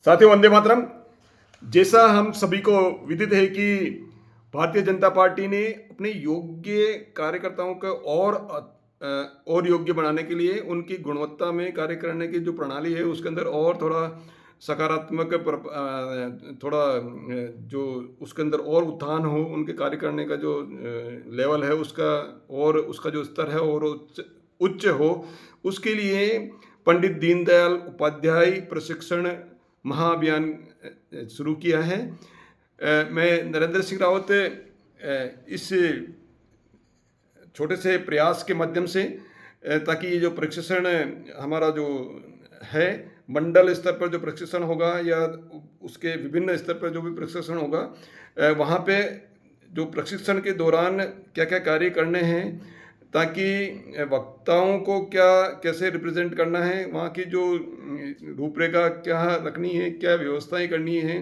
साथियों, वंदे मातरम। जैसा हम सभी को विदित है कि भारतीय जनता पार्टी ने अपने योग्य कार्यकर्ताओं को और योग्य बनाने के लिए उनकी गुणवत्ता में कार्य करने की जो प्रणाली है उसके अंदर और थोड़ा सकारात्मक जो उसके अंदर और उत्थान हो, उनके कार्य करने का जो लेवल है उसका और उसका जो स्तर है और उच्च हो, उसके लिए पंडित दीनदयाल उपाध्याय प्रशिक्षण महाअभियान शुरू किया है। मैं नरेंद्र सिंह रावत इस छोटे से प्रयास के माध्यम से ताकि ये जो प्रशिक्षण हमारा जो है मंडल स्तर पर जो प्रशिक्षण होगा या उसके विभिन्न स्तर पर जो भी प्रशिक्षण होगा, वहाँ पे जो प्रशिक्षण के दौरान क्या क्या कार्य करने हैं ताकि वक्ताओं को क्या कैसे रिप्रेजेंट करना है, वहाँ की जो रूपरेखा क्या रखनी है, क्या व्यवस्थाएं करनी है,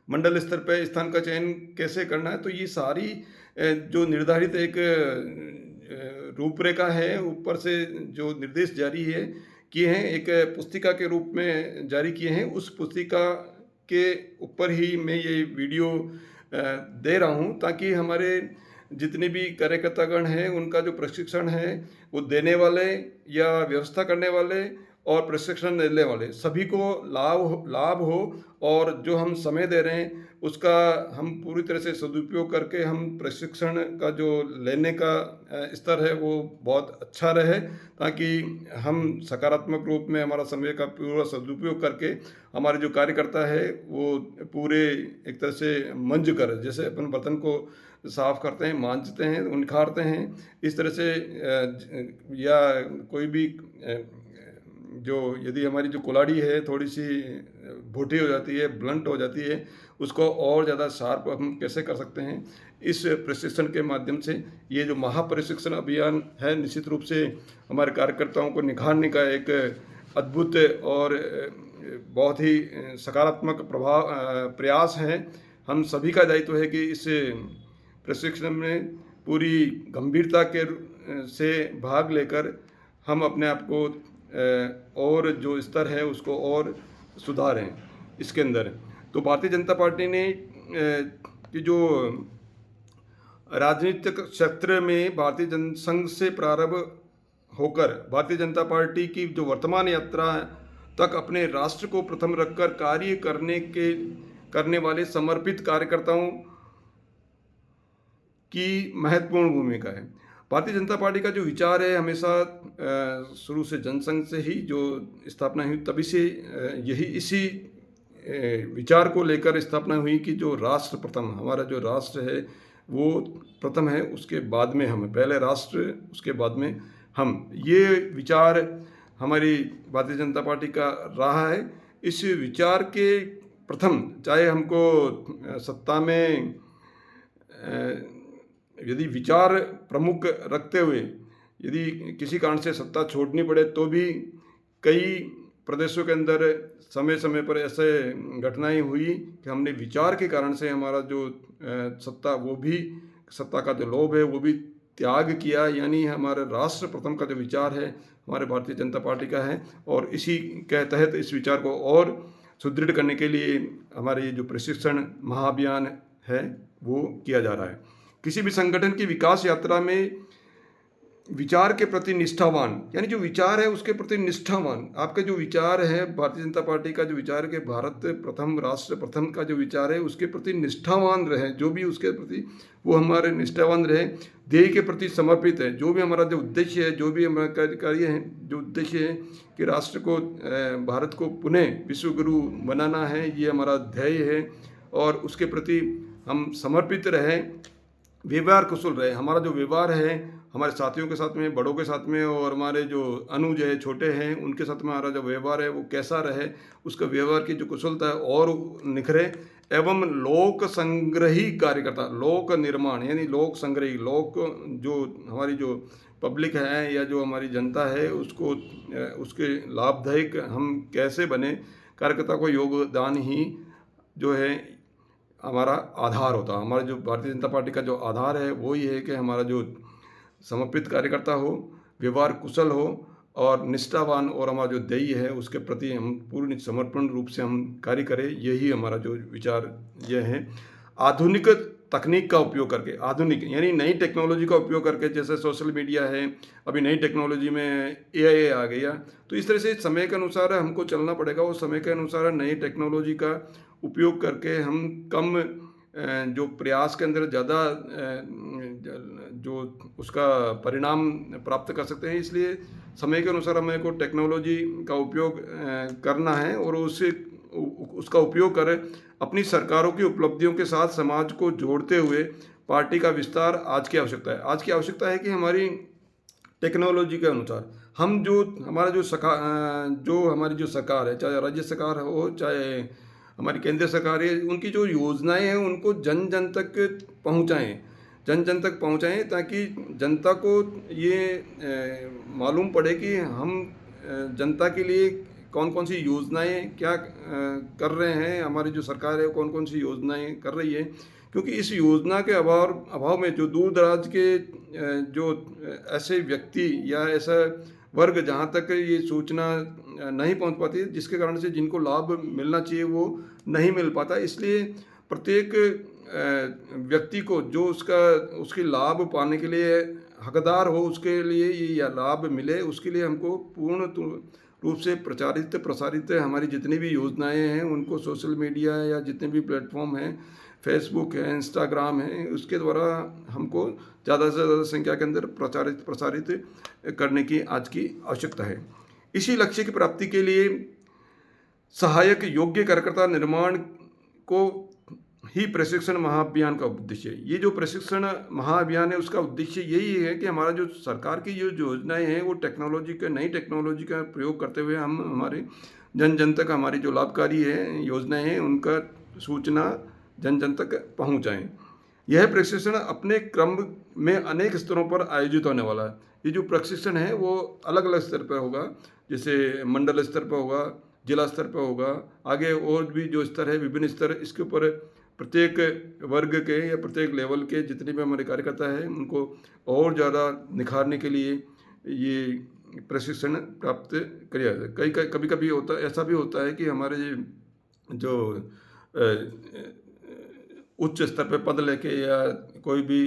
मंडल स्तर पर स्थान का चयन कैसे करना है, तो ये सारी जो निर्धारित एक रूपरेखा है ऊपर से जो निर्देश जारी है किए हैं, एक पुस्तिका के रूप में जारी किए हैं। उस पुस्तिका के ऊपर ही मैं ये वीडियो दे रहा हूँ ताकि हमारे जितने भी कार्यकर्तागण हैं उनका जो प्रशिक्षण है वो देने वाले या व्यवस्था करने वाले और प्रशिक्षण देने वाले सभी को लाभ हो और जो हम समय दे रहे हैं उसका हम पूरी तरह से सदुपयोग करके हम प्रशिक्षण का जो लेने का स्तर है वो बहुत अच्छा रहे ताकि हम सकारात्मक रूप में हमारा समय का पूरा सदुपयोग करके हमारे जो कार्यकर्ता है वो पूरे एक तरह से मंज कर, जैसे अपन बर्तन को साफ करते हैं, मांजते हैं, निखारते हैं, इस तरह से या कोई भी जो यदि हमारी जो कुल्हाड़ी है थोड़ी सी भोटी हो जाती है, ब्लंट हो जाती है, उसको और ज़्यादा शार्प हम कैसे कर सकते हैं, इस प्रशिक्षण के माध्यम से ये जो महाप्रशिक्षण अभियान है निश्चित रूप से हमारे कार्यकर्ताओं को निखारने का एक अद्भुत और बहुत ही सकारात्मक प्रयास है। हम सभी का दायित्व है कि इस प्रशिक्षण में पूरी गंभीरता के से भाग लेकर हम अपने आप को और जो स्तर है उसको और सुधारें इसके अंदर। तो भारतीय जनता पार्टी ने कि जो राजनीतिक क्षेत्र में भारतीय जनसंघ से प्रारंभ होकर भारतीय जनता पार्टी की जो वर्तमान यात्रा तक अपने राष्ट्र को प्रथम रखकर कार्य करने वाले समर्पित कार्यकर्ताओं की महत्वपूर्ण भूमिका है। भारतीय जनता पार्टी का जो विचार है हमेशा शुरू से जनसंघ से ही जो स्थापना हुई तभी से इसी विचार को लेकर स्थापना हुई कि जो राष्ट्र प्रथम, हमारा जो राष्ट्र है वो प्रथम है, उसके बाद में हम, पहले राष्ट्र उसके बाद में हम, ये विचार हमारी भारतीय जनता पार्टी का रहा है। इस विचार के प्रथम, चाहे हमको सत्ता में यदि विचार प्रमुख रखते हुए यदि किसी कारण से सत्ता छोड़नी पड़े तो भी कई प्रदेशों के अंदर समय समय पर ऐसे घटनाएं हुई कि हमने विचार के कारण से हमारा जो सत्ता का जो लोभ है वो भी त्याग किया, यानी हमारे राष्ट्र प्रथम का जो विचार है हमारे भारतीय जनता पार्टी का है और इसी के तहत इस विचार को और सुदृढ़ करने के लिए हमारे जो प्रशिक्षण महाअभियान है वो किया जा रहा है। किसी भी संगठन की विकास यात्रा में विचार के प्रति निष्ठावान, यानी जो विचार है उसके प्रति निष्ठावान, आपका जो विचार है भारतीय जनता पार्टी का जो विचार है कि भारत प्रथम, राष्ट्र प्रथम का जो विचार है उसके प्रति निष्ठावान रहे, जो भी उसके प्रति वो हमारे निष्ठावान रहे, ध्येय के प्रति समर्पित है, जो भी हमारा जो उद्देश्य है, जो भी हमारा कार्य है, जो उद्देश्य है कि राष्ट्र को, भारत को पुनः विश्व गुरु बनाना है, ये हमारा ध्येय है और उसके प्रति हम समर्पित रहें, व्यवहार कुशल रहे। हमारा जो व्यवहार है हमारे साथियों के साथ में, बड़ों के साथ में और हमारे जो अनुज है, छोटे हैं, उनके साथ में हमारा जो व्यवहार है वो कैसा रहे, उसका व्यवहार की जो कुशलता है और निखरे एवं लोक संग्रही कार्यकर्ता, लोक निर्माण यानी लोक संग्रही, लोक जो हमारी जो पब्लिक है या जो हमारी जनता है उसको उसके लाभदायक हम कैसे बने, कार्यकर्ता को योगदान ही जो है हमारा आधार होता है। हमारा जो भारतीय जनता पार्टी का जो आधार है वो ये है कि हमारा जो समर्पित कार्यकर्ता हो, व्यवहार कुशल हो और निष्ठावान और हमारा जो ध्येय है उसके प्रति हम पूर्ण समर्पण रूप से हम कार्य करें, यही हमारा जो विचार यह है। आधुनिक तकनीक का उपयोग करके, आधुनिक यानी नई टेक्नोलॉजी का उपयोग करके, जैसे सोशल मीडिया है, अभी नई टेक्नोलॉजी में एआई आ गया, तो इस तरह से समय के अनुसार हमको चलना पड़ेगा और समय के अनुसार नई टेक्नोलॉजी का उपयोग करके हम कम जो प्रयास के अंदर ज़्यादा जो उसका परिणाम प्राप्त कर सकते हैं। इसलिए समय के अनुसार हमें को टेक्नोलॉजी का उपयोग करना है और उसका उपयोग कर अपनी सरकारों की उपलब्धियों के साथ समाज को जोड़ते हुए पार्टी का विस्तार आज की आवश्यकता है। आज की आवश्यकता है कि हमारी टेक्नोलॉजी के अनुसार हम जो हमारा जो हमारी जो सरकार है, चाहे राज्य सरकार हो चाहे हमारी केंद्र सरकार है, उनकी जो योजनाएं हैं उनको जन जन तक पहुंचाएं, जन जन तक पहुंचाएं, ताकि जनता को ये मालूम पड़े कि हम जनता के लिए कौन कौन सी योजनाएं क्या कर रहे हैं, हमारी जो सरकार है कौन कौन सी योजनाएं कर रही है। क्योंकि इस योजना के अभाव में जो दूर दराज के जो ऐसे व्यक्ति या ऐसा वर्ग जहाँ तक ये सूचना नहीं पहुँच पाती, जिसके कारण से जिनको लाभ मिलना चाहिए वो नहीं मिल पाता। इसलिए प्रत्येक व्यक्ति को जो उसके लाभ पाने के लिए हकदार हो, उसके लिए ये लाभ मिले, उसके लिए हमको पूर्ण रूप से प्रसारित हमारी जितनी भी योजनाएं हैं उनको सोशल मीडिया या जितने भी प्लेटफॉर्म हैं, फेसबुक है, इंस्टाग्राम है, उसके द्वारा हमको ज़्यादा से ज़्यादा संख्या के अंदर प्रसारित करने की आज की आवश्यकता है। इसी लक्ष्य की प्राप्ति के लिए सहायक योग्य कार्यकर्ता निर्माण को ही प्रशिक्षण महाअभियान का उद्देश्य है। ये जो प्रशिक्षण महाअभियान है उसका उद्देश्य यही है कि हमारा जो सरकार की जो योजनाएं हैं वो नई टेक्नोलॉजी का प्रयोग करते हुए हम हमारे जन जन तक हमारी जो लाभकारी है योजनाएं हैं उनका सूचना जन जन तक पहुँचाएँ। यह प्रशिक्षण अपने क्रम में अनेक स्तरों पर आयोजित होने वाला है। ये जो प्रशिक्षण है वो अलग अलग स्तर पर होगा, जैसे मंडल स्तर पर होगा, जिला स्तर पर होगा, आगे और भी जो स्तर है विभिन्न स्तर, इसके ऊपर प्रत्येक वर्ग के या प्रत्येक लेवल के जितने भी हमारे कार्यकर्ता हैं उनको और ज़्यादा निखारने के लिए ये प्रशिक्षण प्राप्त किया जाए। कभी कभी ऐसा भी होता है कि हमारे जो उच्च स्तर पे पद लेके या कोई भी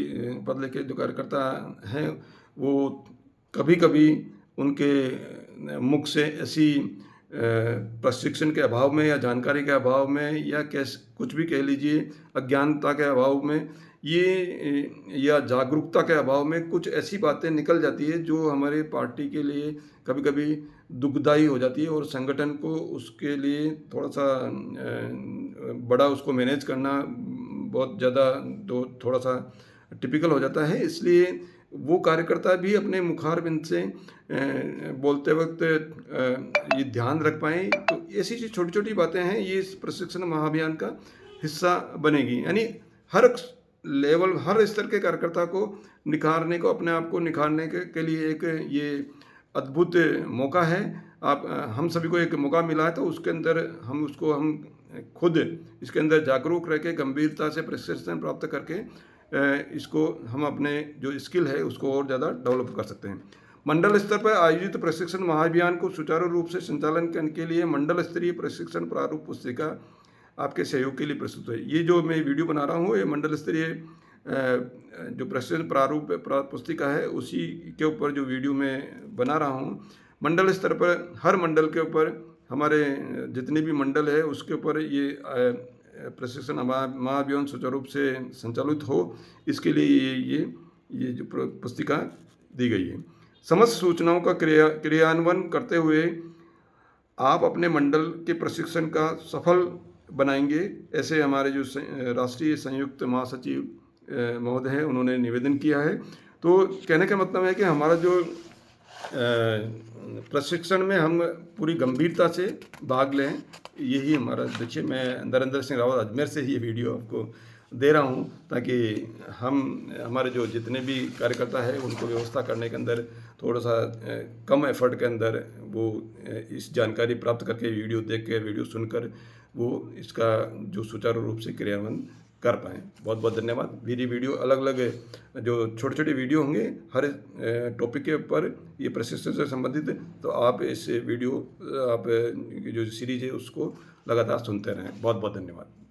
पद लेके जो कार्यकर्ता हैं वो कभी कभी उनके मुख से ऐसी प्रशिक्षण के अभाव में या जानकारी के अभाव में या कुछ भी कह लीजिए अज्ञानता के अभाव में ये या जागरूकता के अभाव में कुछ ऐसी बातें निकल जाती है जो हमारे पार्टी के लिए कभी कभी दुखदायी हो जाती है और संगठन को उसके लिए थोड़ा सा बड़ा उसको मैनेज करना बहुत ज़्यादा थोड़ा सा टिपिकल हो जाता है। इसलिए वो कार्यकर्ता भी अपने मुखारबिंद से बोलते वक्त ये ध्यान रख पाएँ। तो ऐसी छोटी छोटी बातें हैं, ये इस प्रशिक्षण महाअभियान का हिस्सा बनेगी। यानी हर लेवल, हर स्तर के कार्यकर्ता को निखारने को, अपने आप को निखारने के लिए एक ये अद्भुत मौका है। हम सभी को एक मौका मिला है, तो उसके अंदर हम खुद इसके अंदर जागरूक रह के गंभीरता से प्रशिक्षण प्राप्त करके इसको हम अपने जो स्किल है उसको और ज़्यादा डेवलप कर सकते हैं। मंडल स्तर पर आयोजित प्रशिक्षण महाअभियान को सुचारू रूप से संचालन करने के लिए मंडल स्तरीय प्रशिक्षण प्रारूप पुस्तिका आपके सहयोग के लिए प्रस्तुत है। ये जो मैं वीडियो बना रहा हूँ ये मंडल स्तरीय जो प्रशिक्षण प्रारूप पुस्तिका है उसी के ऊपर जो वीडियो मैं बना रहा हूँ। मंडल स्तर पर हर मंडल के ऊपर हमारे जितने भी मंडल है उसके ऊपर ये प्रशिक्षण महाअभियान सुचारू रूप से संचालित हो, इसके लिए ये जो पुस्तिका दी गई है। समस्त सूचनाओं का क्रियान्वयन करते हुए आप अपने मंडल के प्रशिक्षण का सफल बनाएंगे, ऐसे हमारे जो राष्ट्रीय संयुक्त महासचिव महोदय हैं उन्होंने निवेदन किया है। तो कहने का मतलब है कि हमारा जो प्रशिक्षण में हम पूरी गंभीरता से भाग लें, यही हमारा लक्ष्य। मैं नरेंद्र सिंह रावत अजमेर से ही ये वीडियो आपको दे रहा हूँ ताकि हमारे जो जितने भी कार्यकर्ता है उनको व्यवस्था करने के अंदर थोड़ा सा कम एफर्ट के अंदर वो इस जानकारी प्राप्त करके वीडियो देख कर, वीडियो सुनकर वो इसका जो सुचारू रूप से क्रियान्वयन कर पाएँ। बहुत बहुत धन्यवाद। मेरी वीडियो अलग अलग जो छोटे छोटे वीडियो होंगे हर टॉपिक के ऊपर, ये प्रशिक्षण से संबंधित, तो आप इस वीडियो आप जो सीरीज है उसको लगातार सुनते रहें। बहुत बहुत धन्यवाद।